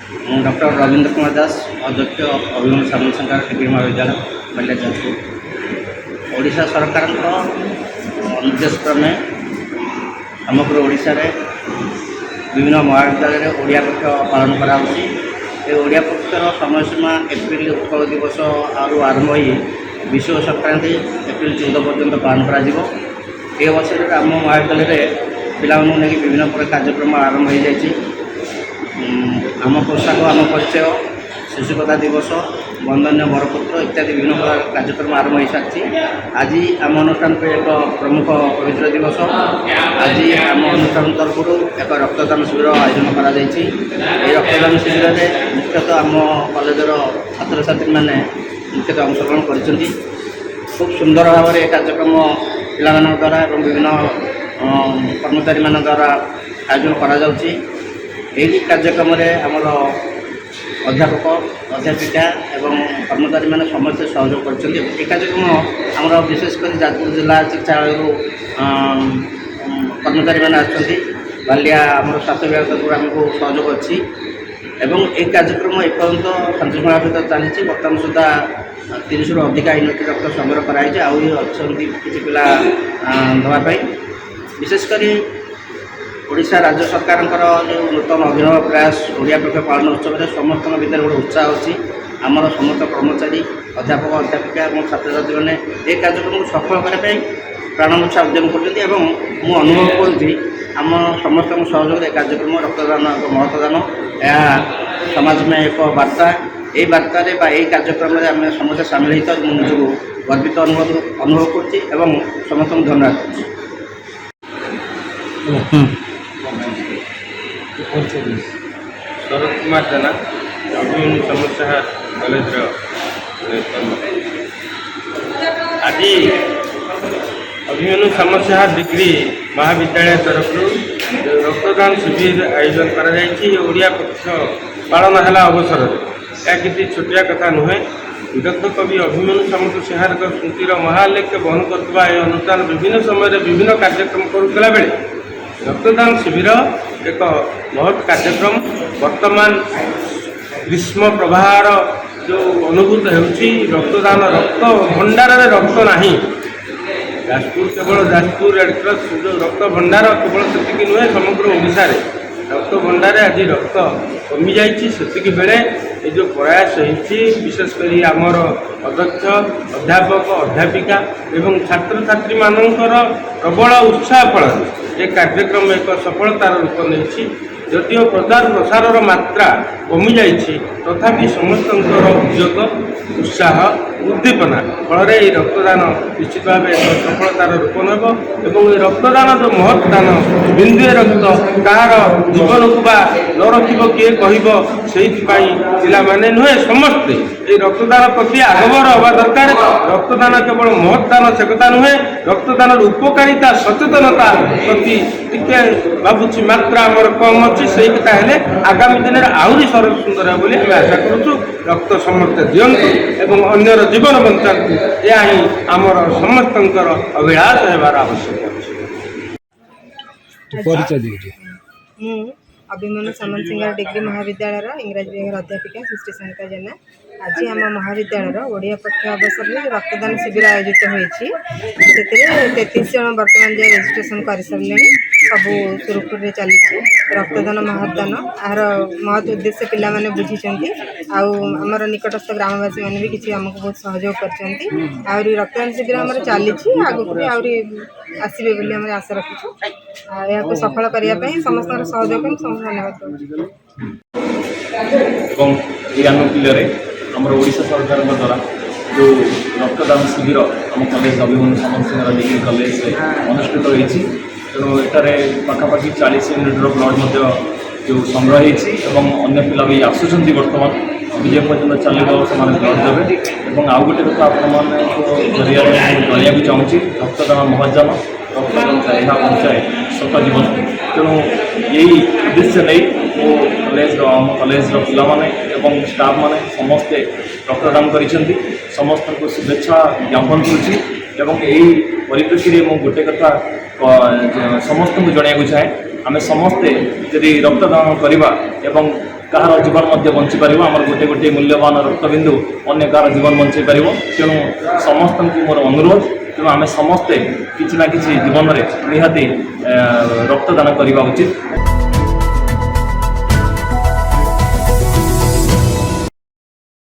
Doctor Ravindra Kumar Das अध्यक्ष अभिमन्यु सामंत संघ degree महाविद्यालय बालिया जाजपुर। ओडिशा सरकार निर्देश क्रमे समग्र ओडिशा रे विभिन्न महाविद्यालय में ओडिया पक्ष पालन कराऊँगी। ये ओडिया पक्षर समय सीमा एप्रिल उत्कल दिवस आरंभ हो विश्व संक्रांति एप्रिल 14 पर्यंत पालन कर अवसर आम महाविद्यालय पिला नहीं विभिन्न प्रकार कार्यक्रम आरंभ हो जाए। आम पोशाक आम परिचय शिशुकथा दिवस बंदन्य बरपुत्र इत्यादि विभिन्न प्रकार कार्यक्रम आरंभ हो सारी। आज आम अनुष्ठान पे एक प्रमुख पवित्र दिवस। आज आम अनुष्ठान तरफ एक रक्तदान शिविर आयोजन कर रक्तदान शिविर में मुख्यतः आम कॉलेजर छात्र छात्री मैंने मुख्यतः अंशग्रहण कर खूब सुंदर भाव में कार्यक्रम पिला द्वारा विभिन्न कर्मचारी मान द्वारा आयोजन कर कार्यक्रम आमर अध्यापक अध्यापिका एवं कर्मचारी मैंने समस्त सहयोग कर कार्यक्रम आमर विशेषकर जाजपुर जिला चिकित्सालय कर्मचारी मैंने आसुँच बालिया आमर स्वास्थ्य विभाग तरफ आमको सहयोग अच्छी एवं ये कार्यक्रम एपर्यंत शांतिशृंखला सहित चली। बर्तमान सुधा 30 रु अधिक यूनिट रक्त संग्रह कराई अच्छी पिला दवाई विशेषकर ओडिशा राज्य सरकार जो नूतन अभिनव प्रयास ओडिया पक्ष पालन उत्सव में समस्त भर गोटे उत्साह अच्छी। आमर समस्त कर्मचारी अध्यापक अध्यापिका और छात्र छात्री मैंने ये कार्यक्रम को सफल करने प्राणमूर्छा उद्यम कर अनुभव करुँगी आम समस्त सहयोग कार्यक्रम रक्तदान एक महत्वदान यह समाज में एक वार्ता ये वार्ता कार्यक्रम में आम समस्त सामिल होता निजक गर्वित अनुभव कर समस्त धन्यवाद कर शरद कुमार जेना अभिमन्यु समस्या कॉलेज आज अभिमन्यु समस्या डिग्री महाविद्यालय तरफ रक्तदान शिविर आयोजन करा पक्ष पालन है अवसर या किसी छोटिया कथा नुहे। विदग्ध कवि अभिमन्यु समस्या स्मृतिर महालेख बहन करता अनुष्ठान विभिन्न समय विभिन्न कार्यक्रम करुला बेले रक्तदान शिविर एक बहुत कार्यक्रम वर्तमान ग्रीष्म प्रवाहर जो अनुभूत होती रक्तदान रक्त भंडार में रक्त नहीं जाजपुर केवल जाजपुर रेडक्रॉस जो रक्त भंडार केवल से नुहे समग्र ओडिशा रे रक्त भंडार आज रक्त कमी जाती बेले ये जो प्रयास होती विशेषकर आमर अध्यक्ष अध्यापक अध्यापिका एवं छात्र छात्री मानकर प्रबल उत्साह फल ये कार्यक्रम एक सफलतार रूप नहीं। जदिव प्रचार प्रसार मात्रा कमी जाइए तथापि समस्त उद्योग उत्साह उद्दीपना फल रक्तदान निश्चित भाव एक सफलतार रूप नेब और रक्तदान जो महत्दान बिंदुए रक्त कहार जीवन को न रखिब किए कह से पाने नुहे समस्ते ये रक्तदान प्रति आगभर हवा दरकार। रक्तदान केवल महत्दान से कथा नुहे रक्तदान उपकारिता सचेतनता प्रति टिके भावुची मात्रा आमर कम अच्छी से कथा है आगामी दिन में आहरी सरल सुंदर बोली आम आशा करुचु। रक्त समस्ते दिंतु एवं अन्यर जीवन बंचातु यह ही आमर समस्त अभिलाष होबार आवश्यक अच्छे। अभिमन्यु सामंत सिंह डिग्री महाविद्यालय इंग्राजी विभाग अध्यापिका सृष्टि सनिता जेना आज आम महाविद्यालय ओडिया पक्ष अवसर में रक्तदान शिविर आयोजित होती 33 जन बर्तमान जाए रेजिस्ट्रेशन कर सारे सब सुरुखुर में चली रक्तदान महत्दान यार महत् उद्देश्य पिला माने बुझी आमर निकटस्थ ग्रामवासी मैंने भी किसी आमको बहुत सहयोग कर रक्तदान शिविर आम चली आगक भी आहरी आसवे बोली आम आशा रखीचु यहाँ सफल करने समस्त सहयोग धन्यवाद आमर ओडिशा सरकार द्वारा जो रक्तदान शिविर आम कॉलेज अभिमन्यु सामंत सिंह डिग्री कॉलेज अनुष्ठित होती तेणु एटारे पाखापाखि 40 यूनिट ब्लड जो संग्रह होती अन्य पिला भी आसुँच बर्तमान विजय पर्यटन चलो से ब्लड देवे और आउ गोटे कथा आप जरिया जनाया भी चाहूँगी रक्तदान महत्दान रक्तदान चाहे बंचाए सत जीवन तेणु यही उद्देश्य नहीं मो कॉलेज पिलाने स्टाफ मैंने समस्ते रक्तदान कर समस्त को शुभेच्छा ज्ञापन करुँची परिप्रेक्षी में गोटे कथा समस्त को जनवाक चाहे आम समस्ते जदि रक्तदान करवा କାହାର ଜୀବନ ମଧ୍ୟ ବଞ୍ଚିପାରିବ। ଆମର ଗୋଟେ ଗୋଟେ ମୂଲ୍ୟବାନ ରକ୍ତବିନ୍ଦୁ ଅନ୍ୟ କାହାର ଜୀବନ ବଞ୍ଚାଇ ପାରିବ। ତେଣୁ ସମସ୍ତଙ୍କୁ ମୋର ଅନୁରୋଧ, ତେଣୁ ଆମେ ସମସ୍ତେ କିଛି ନା କିଛି ଜୀବନରେ ନିହାତି ରକ୍ତଦାନ କରିବା ଉଚିତ।